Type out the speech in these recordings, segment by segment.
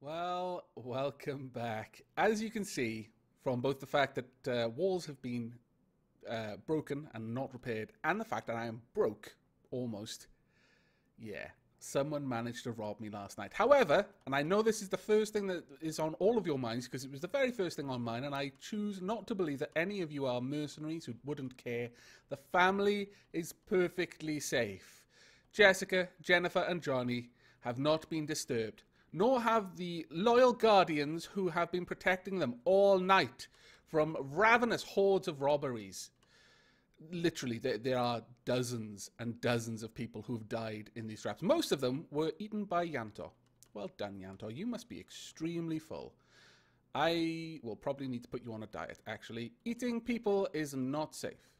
Well, welcome back. As you can see from both the fact that walls have been broken and not repaired, and the fact that I am broke, almost, yeah, someone managed to rob me last night. However, and I know this is the first thing that is on all of your minds, because it was the very first thing on mine, and I choose not to believe that any of you are mercenaries who wouldn't care. The family is perfectly safe. Jessica, Jennifer, and Johnny have not been disturbed, nor have the loyal guardians who have been protecting them all night from ravenous hordes of robberies. Literally, there are dozens and dozens of people who've died in these traps. Most of them were eaten by Yanto. Well done, Yanto. You must be extremely full. I will probably need to put you on a diet, actually. Eating people is not safe.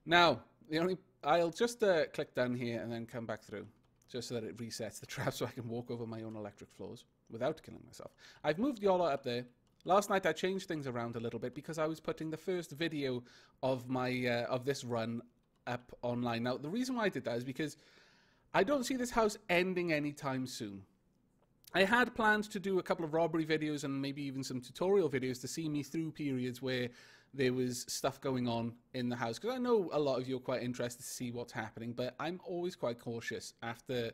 Now, I'll just click done here and then come back through, just so that it resets the trap so I can walk over my own electric floors without killing myself. I've moved Yola up there. Last night I changed things around a little bit because I was putting the first video of my of this run up online. Now, the reason why I did that is because I don't see this house ending anytime soon. I had planned to do a couple of robbery videos and maybe even some tutorial videos to see me through periods where there was stuff going on in the house, because I know a lot of you are quite interested to see what's happening, but I'm always quite cautious after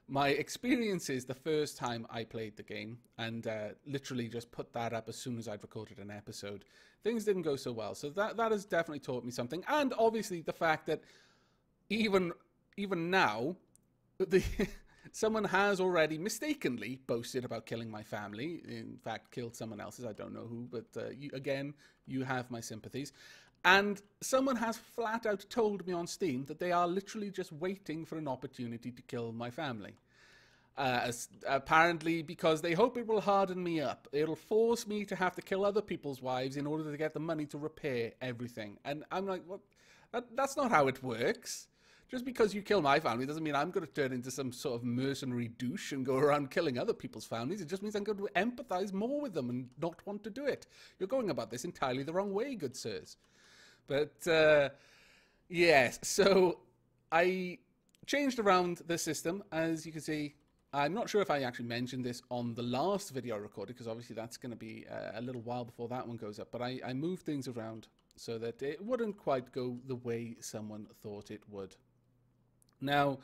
my experiences the first time I played the game, and literally just put that up as soon as I'd recorded an episode. Things didn't go so well, so that has definitely taught me something, and obviously the fact that even now, someone has already mistakenly boasted about killing my family. In fact, killed someone else's. I don't know who, but you have my sympathies. And someone has flat out told me on Steam that they are literally just waiting for an opportunity to kill my family. Apparently because they hope it will harden me up. It'll force me to have to kill other people's wives in order to get the money to repair everything. And I'm like, what? That's not how it works. Just because you kill my family doesn't mean I'm going to turn into some sort of mercenary douche and go around killing other people's families. It just means I'm going to empathize more with them and not want to do it. You're going about this entirely the wrong way, good sirs. But, yes, so I changed around the system, as you can see. I'm not sure if I actually mentioned this on the last video I recorded, because obviously that's going to be a little while before that one goes up. But I moved things around so that it wouldn't quite go the way someone thought it would. Now,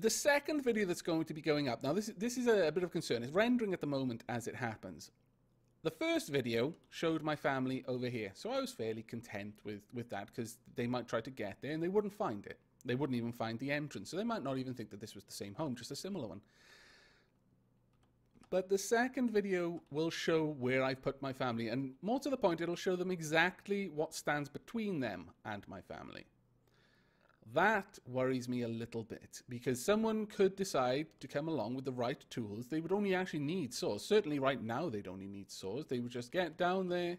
the second video that's going to be going up, now this is a bit of concern. It's rendering at the moment as it happens. The first video showed my family over here, so I was fairly content with that, because they might try to get there and they wouldn't find it. They wouldn't even find the entrance, so they might not even think that this was the same home, just a similar one. But the second video will show where I've put my family, and more to the point, it'll show them exactly what stands between them and my family. That worries me a little bit, because someone could decide to come along with the right tools. They would only actually need saws. Certainly right now they'd only need saws. They would just get down there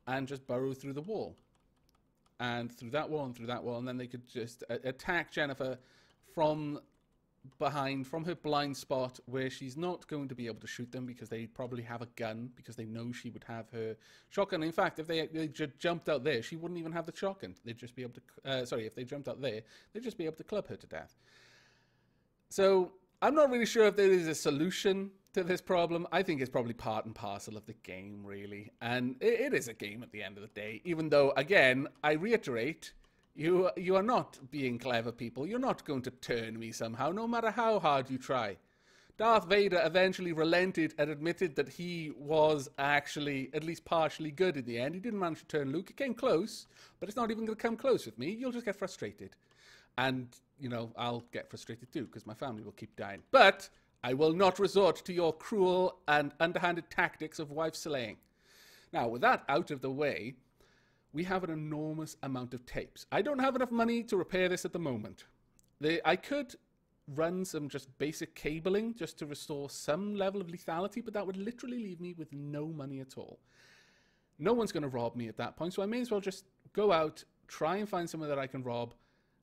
and just burrow through the wall. And through that wall and through that wall, and then they could just attack Jennifer from behind, from her blind spot, where she's not going to be able to shoot them because they probably have a gun, because they know she would have her shotgun. In fact, if they just jumped out there, she wouldn't even have the shotgun. They'd just be able to, sorry, if they jumped out there, they'd just be able to club her to death. So I'm not really sure if there is a solution to this problem. I think it's probably part and parcel of the game, really. And it is a game at the end of the day, even though, again, I reiterate, you are not being clever, people. You're not going to turn me somehow, no matter how hard you try. Darth Vader eventually relented and admitted that he was actually at least partially good in the end. He didn't manage to turn Luke. It came close, but it's not even going to come close with me. You'll just get frustrated. And, you know, I'll get frustrated too, because my family will keep dying. But I will not resort to your cruel and underhanded tactics of wife slaying. Now, with that out of the way, we have an enormous amount of tapes. I don't have enough money to repair this at the moment. I could run some just basic cabling just to restore some level of lethality, but that would literally leave me with no money at all. No one's going to rob me at that point, so I may as well just go out, try and find someone that I can rob,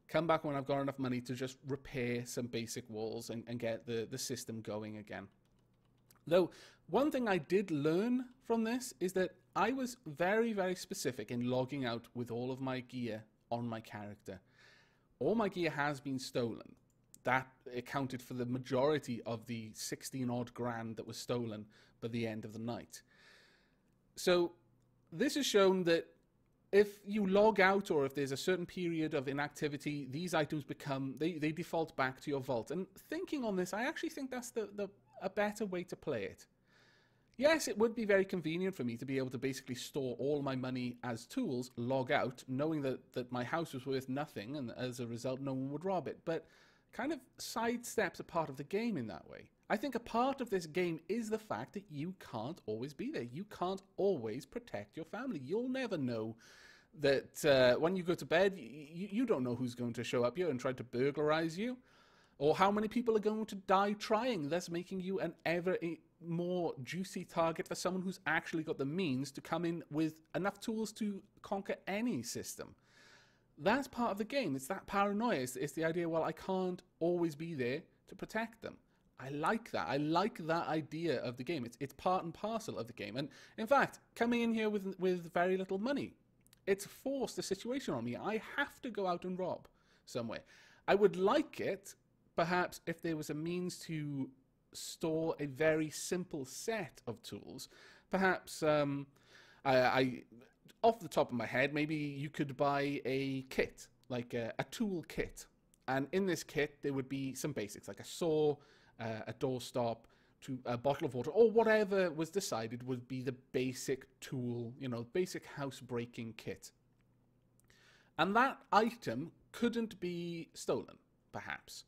come back when I've got enough money to just repair some basic walls and get the system going again. Though, one thing I did learn from this is that I was very, very specific in logging out with all of my gear on my character. All my gear has been stolen. that accounted for the majority of the 16 odd grand that was stolen by the end of the night. So this has shown that if you log out or if there's a certain period of inactivity, these items become, they default back to your vault. And thinking on this, I actually think that's a better way to play it. Yes, it would be very convenient for me to be able to basically store all my money as tools, log out, knowing that my house was worth nothing, and as a result, no one would rob it. But kind of sidesteps a part of the game in that way. I think a part of this game is the fact that you can't always be there. You can't always protect your family. You'll never know that when you go to bed, you don't know who's going to show up here and try to burglarize you, or how many people are going to die trying, thus making you an ever more juicy target for someone who's actually got the means to come in with enough tools to conquer any system. That's part of the game. It's that paranoia. It's the idea, well, I can't always be there to protect them. I like that. I like that idea of the game. It's part and parcel of the game. And in fact, coming in here with very little money, it's forced a situation on me. I have to go out and rob somewhere. I would like it, perhaps, if there was a means to store a very simple set of tools. Perhaps, I off the top of my head, maybe you could buy a kit, like a tool kit. And in this kit, there would be some basics, like a saw, a doorstop, a bottle of water, or whatever was decided would be the basic tool, basic house-breaking kit. And that item couldn't be stolen, perhaps.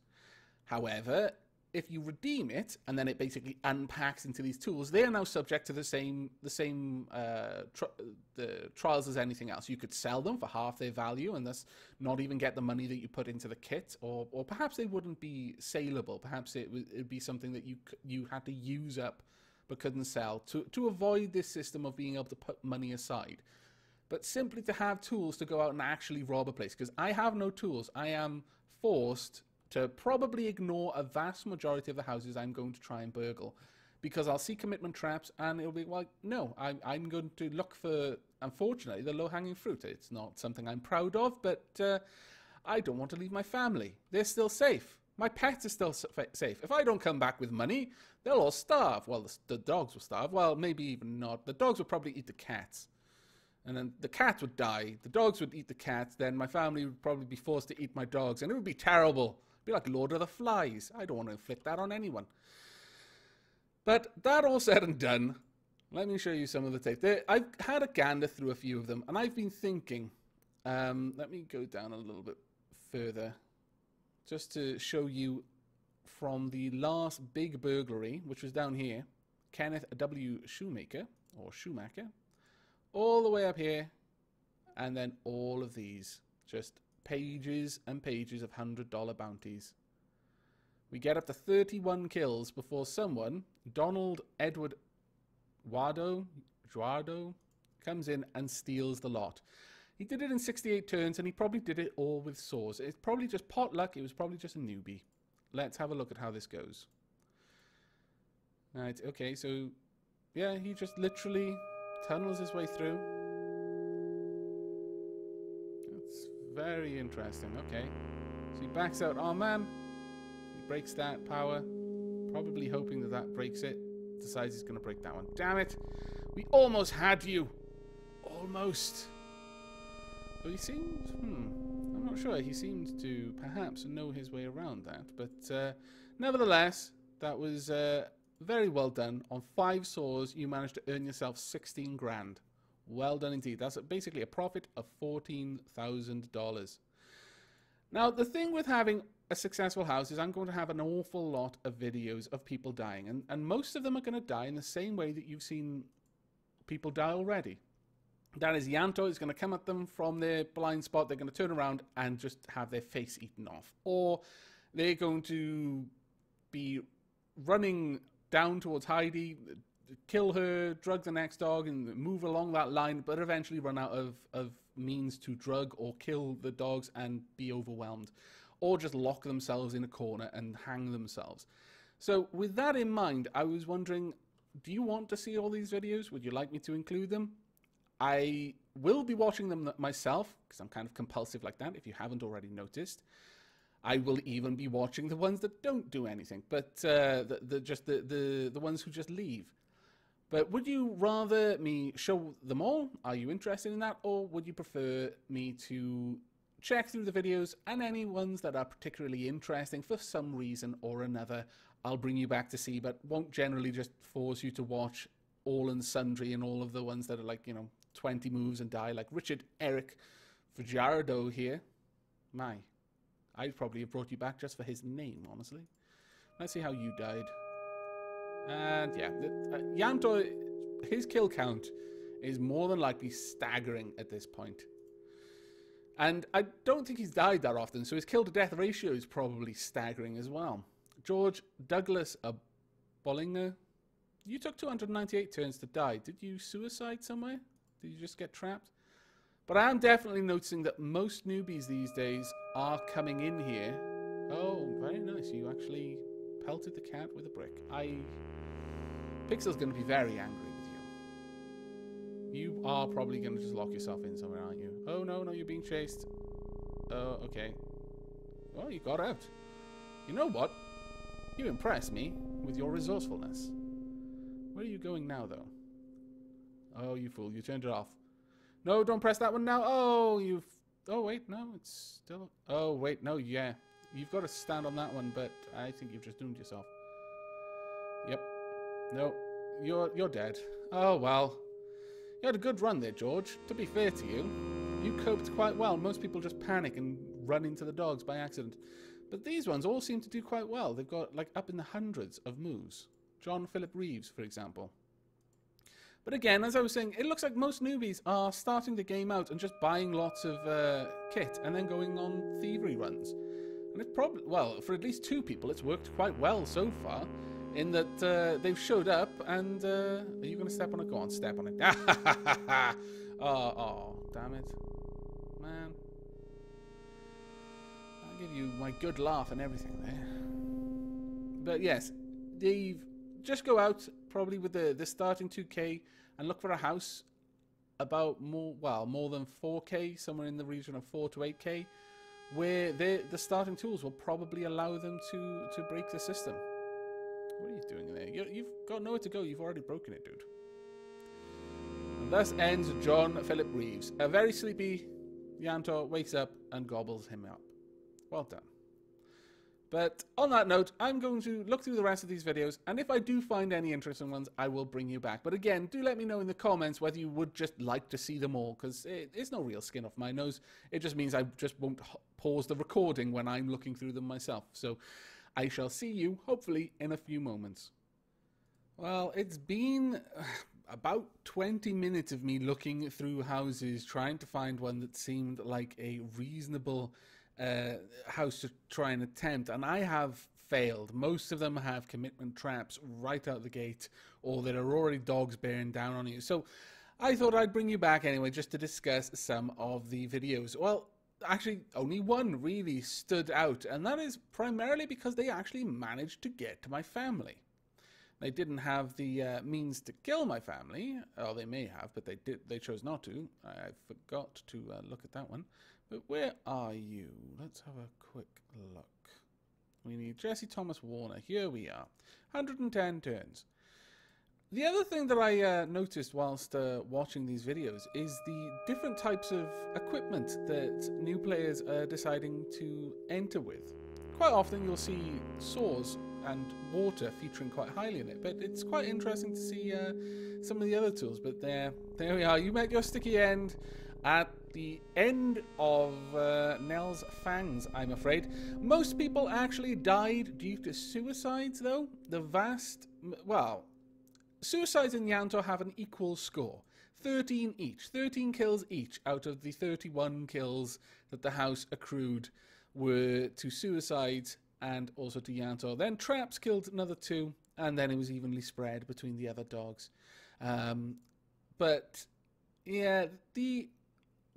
However, if you redeem it, and then it basically unpacks into these tools, they are now subject to the same trials as anything else. You could sell them for half their value and thus not even get the money that you put into the kit, or perhaps they wouldn't be saleable. Perhaps it would be something that you had to use up but couldn't sell to avoid this system of being able to put money aside. But simply to have tools to go out and actually rob a place, because I have no tools. I am forced to probably ignore a vast majority of the houses I'm going to try and burgle, because I'll see commitment traps and it'll be like, no, I'm going to look for, unfortunately, the low-hanging fruit. It's not something I'm proud of, but I don't want to leave my family. They're still safe. My pets are still safe. If I don't come back with money, they'll all starve. Well, the dogs will starve. Well, maybe even not. The dogs would probably eat the cats. And then the cats would die. The dogs would eat the cats. Then my family would probably be forced to eat my dogs. And it would be terrible. Be like Lord of the Flies. I don't want to inflict that on anyone. But that all said and done, let me show you some of the tape. I've had a gander through a few of them, and I've been thinking, let me go down a little bit further, just to show you from the last big burglary, which was down here, Kenneth W. Schumacher, all the way up here, and then all of these, just pages and pages of $100 bounties. We get up to 31 kills before someone, Donald Edward Juardo, comes in and steals the lot. He did it in 68 turns, and he probably did it all with saws. It's probably just pot luck. It was probably just a newbie. Let's have a look at how this goes. Right, okay, so, yeah, he just literally tunnels his way through. That's very interesting, okay. So he backs out. Oh, man. He breaks that power. Probably hoping that that breaks it. Decides he's going to break that one. Damn it. We almost had you. Almost. But he seemed... I'm not sure. He seemed to perhaps know his way around that. But nevertheless, that was very well done. On 5 saws, you managed to earn yourself 16 grand. Well done indeed. That's basically a profit of $14,000. Now, the thing with having a successful house is I'm going to have an awful lot of videos of people dying. And most of them are going to die in the same way that you've seen people die already. That is, Yanto is going to come at them from their blind spot. They're going to turn around and just have their face eaten off. Or they're going to be running down towards Heidi, kill her, drug the next dog, and move along that line, but eventually run out of means to drug or kill the dogs and be overwhelmed. Or just lock themselves in a corner and hang themselves. So with that in mind, I was wondering, do you want to see all these videos? Would you like me to include them? I will be watching them myself, because I'm kind of compulsive like that, if you haven't already noticed. I will even be watching the ones that don't do anything, but the ones who just leave. But would you rather me show them all? Are you interested in that? Or would you prefer me to check through the videos, and any ones that are particularly interesting for some reason or another, I'll bring you back to see, but won't generally just force you to watch all and sundry and all of the ones that are like, 20 moves and die, like Richard Eric Fajardo here. I'd probably have brought you back just for his name, honestly. Let's see how you died. And yeah, Yanto, his kill count is more than likely staggering at this point. And I don't think he's died that often, so his kill-to-death ratio is probably staggering as well. George Douglas Bollinger, you took 298 turns to die. Did you suicide somewhere? Did you just get trapped? But I am definitely noticing that most newbies these days are coming in here. Oh, very nice. You actually pelted the cat with a brick. Pixel's going to be very angry with you. You are probably going to just lock yourself in somewhere, aren't you? Oh, no, you're being chased. Oh, okay. Well, you got out. You know what? You impress me with your resourcefulness. Where are you going now, though? Oh, you fool. You turned it off. No, don't press that one now. Oh, oh, wait, no, it's still... Oh, wait, no, yeah. You've got to stand on that one, but I think you've just doomed yourself. Yep. No, you're dead. Oh, well. You had a good run there, George. To be fair to you, you coped quite well. Most people just panic and run into the dogs by accident. But these ones all seem to do quite well. They've got, like, up in the hundreds of moves. John Philip Reeves, for example. But again, as I was saying, it looks like most newbies are starting the game out and just buying lots of kit and then going on thievery runs. And it's probably, well, for at least two people, it's worked quite well so far, in that they've showed up and... are you going to step on it? Go on, step on it. Oh, damn it. Man. I'll give you my good laugh and everything there. But yes, they've just go out probably with the starting 2k and look for a house about more than 4k, somewhere in the region of 4 to 8k, where the starting tools will probably allow them to break the system. What are you doing there? You've got nowhere to go. You've already broken it, dude. And thus ends John Philip Reeves. A very sleepy Yanto wakes up and gobbles him up. Well done. But on that note, I'm going to look through the rest of these videos, and if I do find any interesting ones, I will bring you back. But again, do let me know in the comments whether you would just like to see them all, because it's no real skin off my nose. It just means I just won't pause the recording when I'm looking through them myself. So I shall see you, hopefully, in a few moments. Well, it's been about 20 minutes of me looking through houses, trying to find one that seemed like a reasonable house to try and attempt, and I have failed. Most of them have commitment traps right out the gate, or there are already dogs bearing down on you. So I thought I'd bring you back anyway just to discuss some of the videos. Well, actually only one really stood out, and that is primarily because they actually managed to get to my family. They didn't have the means to kill my family. Oh, they may have, but they chose not to. I forgot to look at that one. But where are you? Let's have a quick look. We need Jesse Thomas Warner. Here we are. 110 turns. The other thing that I noticed whilst watching these videos is the different types of equipment that new players are deciding to enter with. Quite often you'll see saws and water featuring quite highly in it, but it's quite interesting to see some of the other tools. But there we are. You met your sticky end at the end of Nell's fangs, I'm afraid. Most people actually died due to suicides, though. Suicides and Yanto have an equal score. 13 each. 13 kills each out of the 31 kills that the house accrued were to suicides and also to Yanto. Then traps killed another 2, and then it was evenly spread between the other dogs. But yeah, the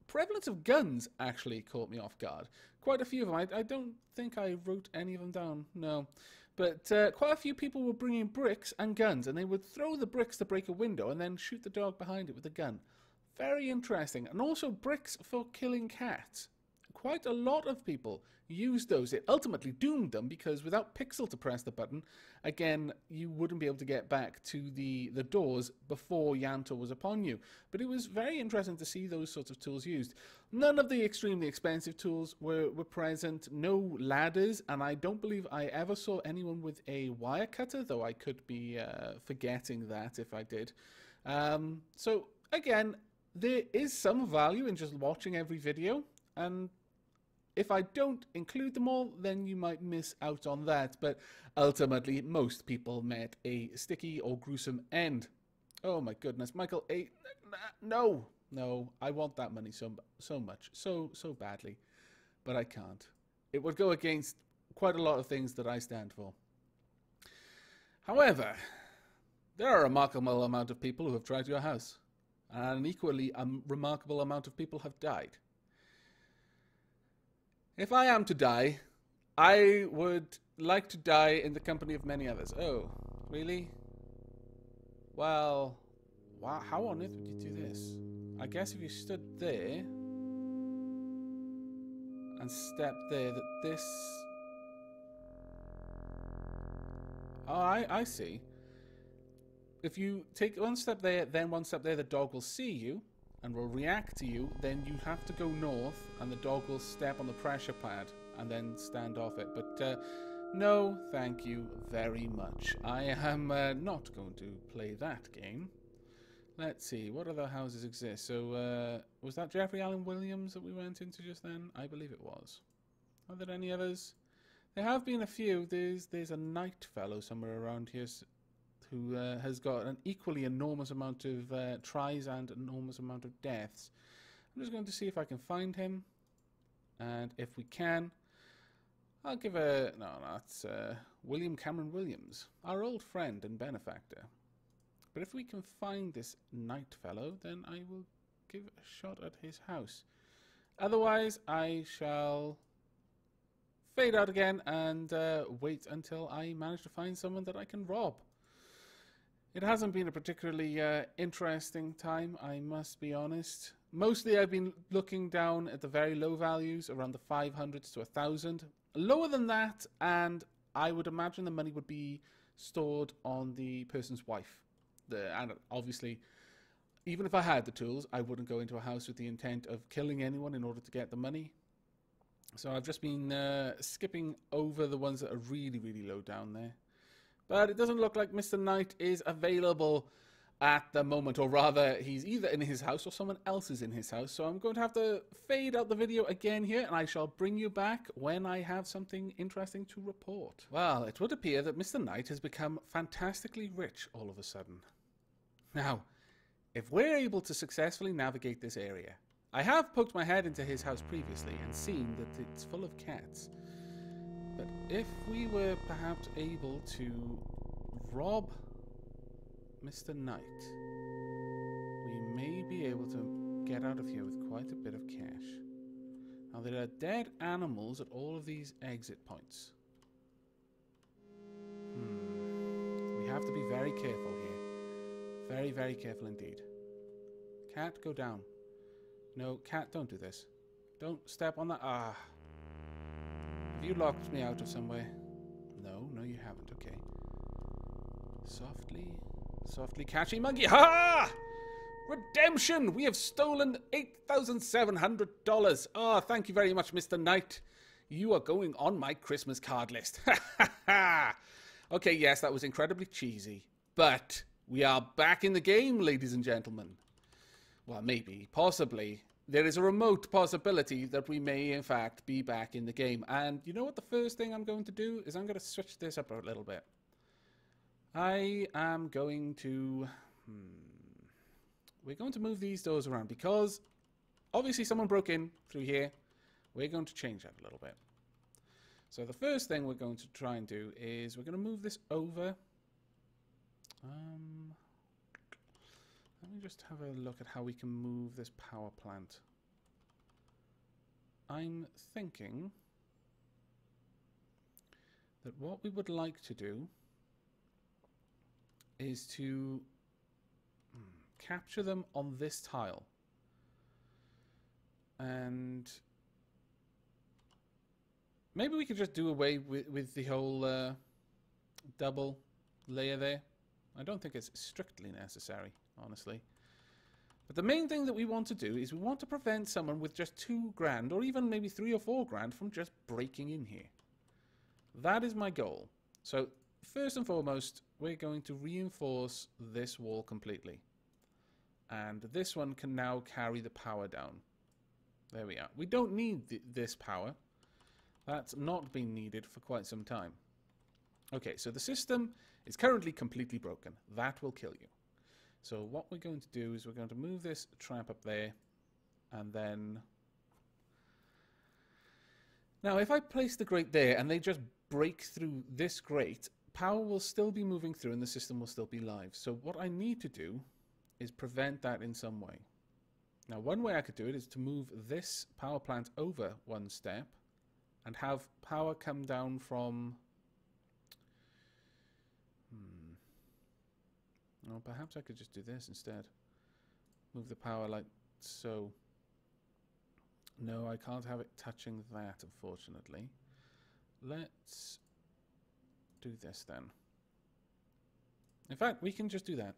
prevalence of guns actually caught me off guard. Quite a few of them. I don't think I wrote any of them down, no. But quite a few people were bringing bricks and guns, and they would throw the bricks to break a window and then shoot the dog behind it with a gun. Very interesting. And also bricks for killing cats. quite a lot of people used those. It ultimately doomed them because without Pixel to press the button, again, you wouldn't be able to get back to the doors before Yanto was upon you. But it was very interesting to see those sorts of tools used. None of the extremely expensive tools were present, no ladders, and I don't believe I ever saw anyone with a wire cutter, though I could be forgetting that if I did. So, again, there is some value in just watching every video, and if I don't include them all, then you might miss out on that, but ultimately, most people met a sticky or gruesome end. Oh my goodness, Michael, no, I want that money so much, so badly, but I can't. It would go against quite a lot of things that I stand for. However, there are a remarkable amount of people who have tried your house, and an equally remarkable amount of people have died. If I am to die, I would like to die in the company of many others. Oh, really? Well, wow, how on earth would you do this? I guess if you stood there and stepped there, that this... Oh, I see. If you take one step there, then one step there, the dog will see you and will react to you. Then you have to go north, and the dog will step on the pressure pad and then stand off it. But no, thank you very much. I am not going to play that game. Let's see, what other houses exist? So, was that Jeffrey Allen Williams that we went into just then? I believe it was. Are there any others? There have been a few. There's a knight fellow somewhere around here who has got an equally enormous amount of tries and enormous amount of deaths. I'm just going to see if I can find him. And if we can, I'll give a... No, that's William Cameron Williams, our old friend and benefactor. But if we can find this knight fellow, then I will give a shot at his house. Otherwise, I shall fade out again and wait until I manage to find someone that I can rob. It hasn't been a particularly interesting time, I must be honest. Mostly I've been looking down at the very low values, around the 500s to 1,000. Lower than that, and I would imagine the money would be stored on the person's wife. And obviously, even if I had the tools, I wouldn't go into a house with the intent of killing anyone in order to get the money. So I've just been skipping over the ones that are really, really low down there. But it doesn't look like Mr. Knight is available at the moment, or rather, he's either in his house or someone else is in his house. So I'm going to have to fade out the video again here, and I shall bring you back when I have something interesting to report. Well, it would appear that Mr. Knight has become fantastically rich all of a sudden. Now, if we're able to successfully navigate this area, I have poked my head into his house previously and seen that it's full of cats. But if we were perhaps able to rob Mr. Knight, we may be able to get out of here with quite a bit of cash. Now, there are dead animals at all of these exit points. We have to be very careful here. Very, very careful indeed. Cat, go down. No, cat, don't do this. Don't step on that. Ah. Have you locked me out of somewhere? No, you haven't. Okay. Softly, softly, catchy monkey. Ha! Redemption! We have stolen $8,700. Ah, thank you very much, Mr. Knight. You are going on my Christmas card list. Ha ha ha! Okay, yes, that was incredibly cheesy, but we are back in the game, ladies and gentlemen. Well, maybe, possibly. There is a remote possibility that we may, in fact, be back in the game. And you know what the first thing I'm going to do is I'm going to switch this up a little bit. I am going to... We're going to move these doors around because obviously someone broke in through here. We're going to change that a little bit. So the first thing we're going to try and do is we're going to move this over. Let me just have a look at how we can move this power plant. I'm thinking that what we would like to do is to capture them on this tile. And maybe we could just do away with the whole double layer there. I don't think it's strictly necessary, honestly. But the main thing that we want to do is we want to prevent someone with just $2,000 or even maybe $3,000 or $4,000 from just breaking in here. That is my goal. So first and foremost, we're going to reinforce this wall completely. And this one can now carry the power down. There we are. We don't need this power. That's not been needed for quite some time. Okay, so the system is currently completely broken. That will kill you. So what we're going to do is we're going to move this trap up there, and then... Now, if I place the grate there and they just break through this grate, power will still be moving through and the system will still be live. So what I need to do is prevent that in some way. Now, one way I could do it is to move this power plant over one step and have power come down from... Well, perhaps I could just do this instead. Move the power like so. No, I can't have it touching that, unfortunately. Let's do this then. In fact, we can just do that.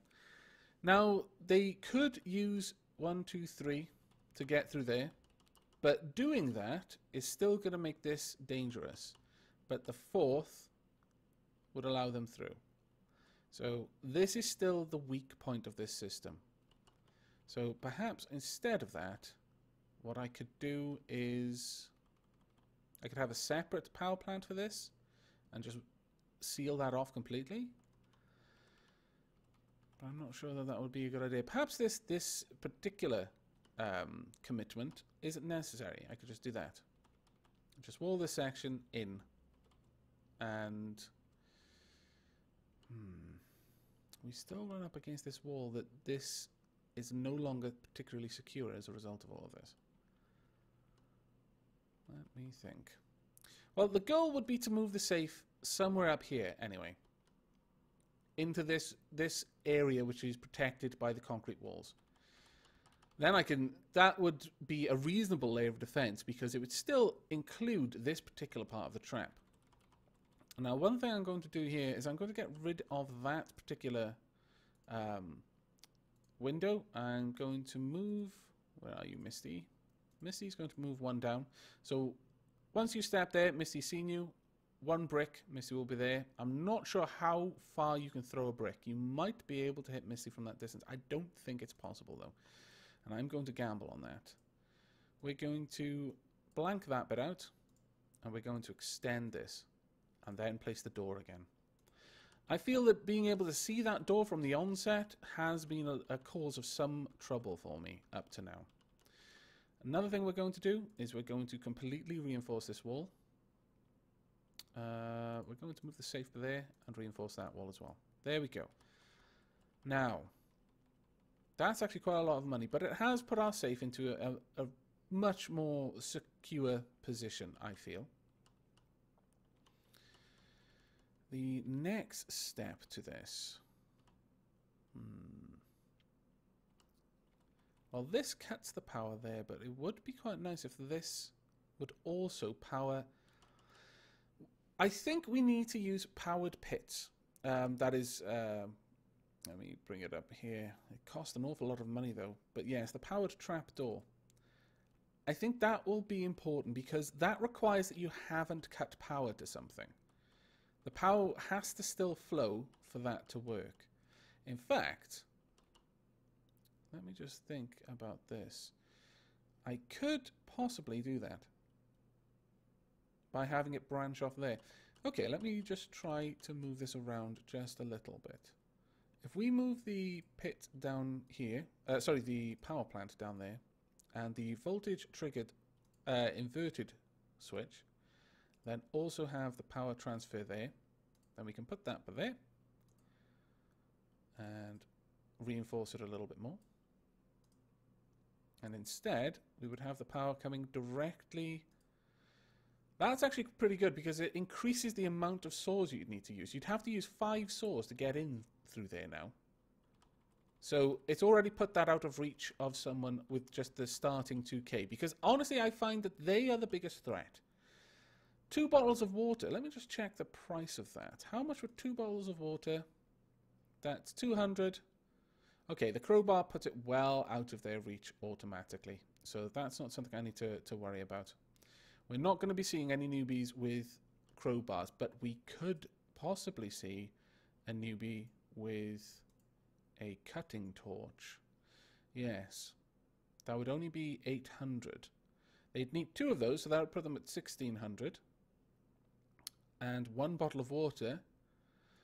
Now, they could use 1, 2, 3 to get through there, but doing that is still going to make this dangerous. But the 4th would allow them through. So this is still the weak point of this system. So perhaps instead of that, what I could do is I could have a separate power plant for this and just seal that off completely. But I'm not sure that that would be a good idea. Perhaps this particular commitment isn't necessary. I could just do that. Just wall this section in and... we still run up against this wall that this is no longer particularly secure as a result of all of this. Let me think. Well, the goal would be to move the safe somewhere up here anyway. Into this area which is protected by the concrete walls. Then that would be a reasonable layer of defense because it would still include this particular part of the trap. Now, one thing I'm going to do here is I'm going to get rid of that particular window. I'm going to move... Where are you, Misty? Misty's going to move one down. So once you step there, Misty's seen you. One brick, Misty will be there. I'm not sure how far you can throw a brick. You might be able to hit Misty from that distance. I don't think it's possible, though. And I'm going to gamble on that. We're going to blank that bit out. And we're going to extend this. And then place the door again. I feel that being able to see that door from the onset has been a cause of some trouble for me up to now. Another thing we're going to do is we're going to completely reinforce this wall. We're going to move the safe there and reinforce that wall as well. There we go. Now, that's actually quite a lot of money, but it has put our safe into a much more secure position, I feel. The next step to this... Well, this cuts the power there, but it would be quite nice if this would also power... I think we need to use powered pits. That is... let me bring it up here. It costs an awful lot of money, though. But yes, the powered trapdoor. I think that will be important because that requires that you haven't cut power to something. The power has to still flow for that to work. In fact, let me just think about this. I could possibly do that by having it branch off there. Okay, let me just try to move this around just a little bit. If we move the pit down here, the power plant down there, and the voltage triggered inverted switch, then also have the power transfer there. Then we can put that there and reinforce it a little bit more. And instead, we would have the power coming directly... That's actually pretty good because it increases the amount of saws you'd need to use. You'd have to use 5 saws to get in through there now. So it's already put that out of reach of someone with just the starting 2K. Because honestly, I find that they are the biggest threat. 2 bottles of water. Let me just check the price of that. How much would 2 bottles of water? That's 200. Okay, the crowbar puts it well out of their reach automatically. So that's not something I need to worry about. We're not going to be seeing any newbies with crowbars, but we could possibly see a newbie with a cutting torch. Yes, that would only be 800. They'd need 2 of those, so that would put them at 1600. And 1 bottle of water.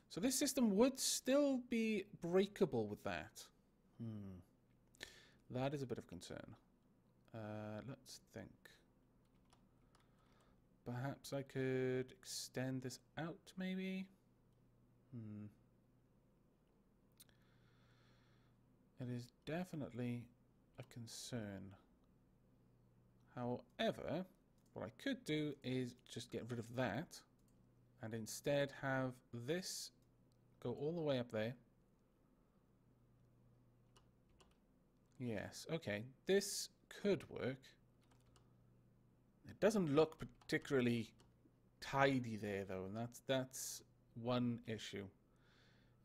So this system would still be breakable with that. That is a bit of concern. Let's think. Perhaps I could extend this out, maybe? It is definitely a concern. However, what I could do is just get rid of that and instead have this go all the way up there. Yes, okay, this could work. It doesn't look particularly tidy there, though, and that's one issue.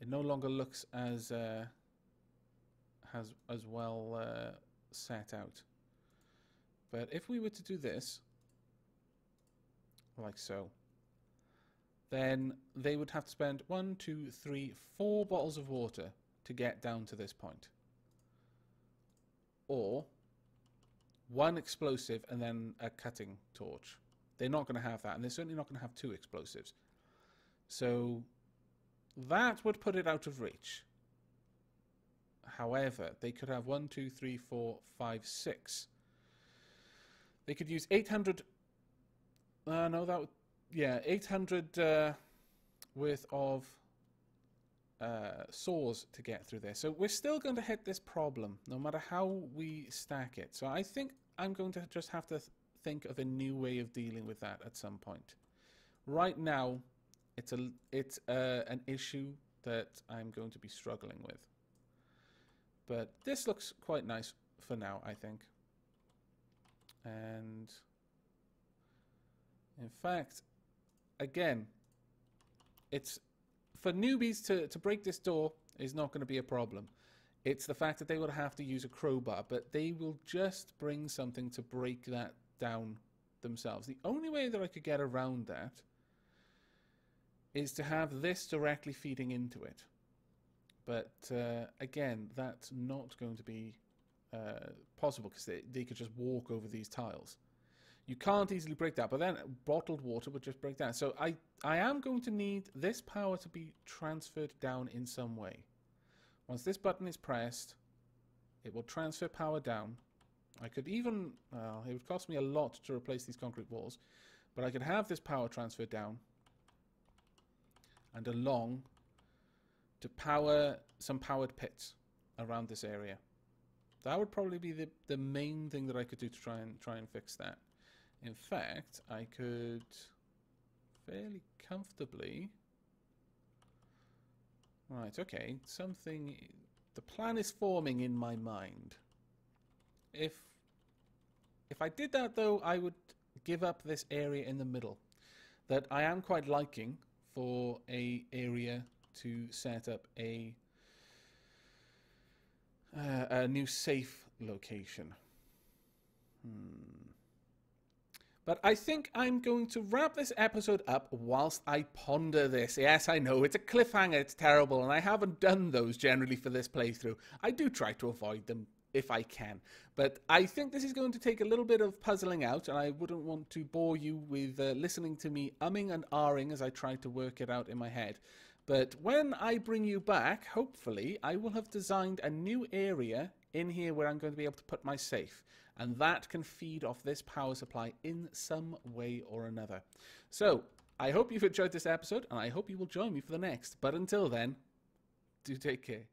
It no longer looks as well set out. But if we were to do this, like so, then they would have to spend 1, 2, 3, 4 bottles of water to get down to this point. Or 1 explosive and then a cutting torch. They're not going to have that, and they're certainly not going to have 2 explosives. So that would put it out of reach. However, they could have 1, 2, 3, 4, 5, 6. They could use 800. No, that would, yeah, 800 worth of saws to get through there. So we're still going to hit this problem, no matter how we stack it. So I think I'm going to just have to think of a new way of dealing with that at some point. Right now, it's an issue that I'm going to be struggling with. But this looks quite nice for now, I think. And in fact, again, it's for newbies to break this door is not going to be a problem. It's the fact that they would have to use a crowbar, but they will just bring something to break that down themselves. The only way that I could get around that is to have this directly feeding into it. But again, that's not going to be possible because they could just walk over these tiles. You can't easily break that, but then bottled water would just break down. So I am going to need this power to be transferred down in some way. Once this button is pressed, it will transfer power down. I could even, it would cost me a lot to replace these concrete walls, but I could have this power transferred down and along to power some powered pits around this area. That would probably be the main thing that I could do to try and fix that. In fact, I could fairly comfortably. Right, okay, the plan is forming in my mind. If I did that, though, I would give up this area in the middle that I am quite liking for a area to set up a new safe location. But I think I'm going to wrap this episode up whilst I ponder this. Yes, I know, it's a cliffhanger, it's terrible, and I haven't done those generally for this playthrough. I do try to avoid them if I can. But I think this is going to take a little bit of puzzling out, and I wouldn't want to bore you with listening to me umming and ahhing as I try to work it out in my head. But when I bring you back, hopefully, I will have designed a new area in here where I'm going to be able to put my safe. And that can feed off this power supply in some way or another. So, I hope you've enjoyed this episode, and I hope you will join me for the next. But until then, do take care.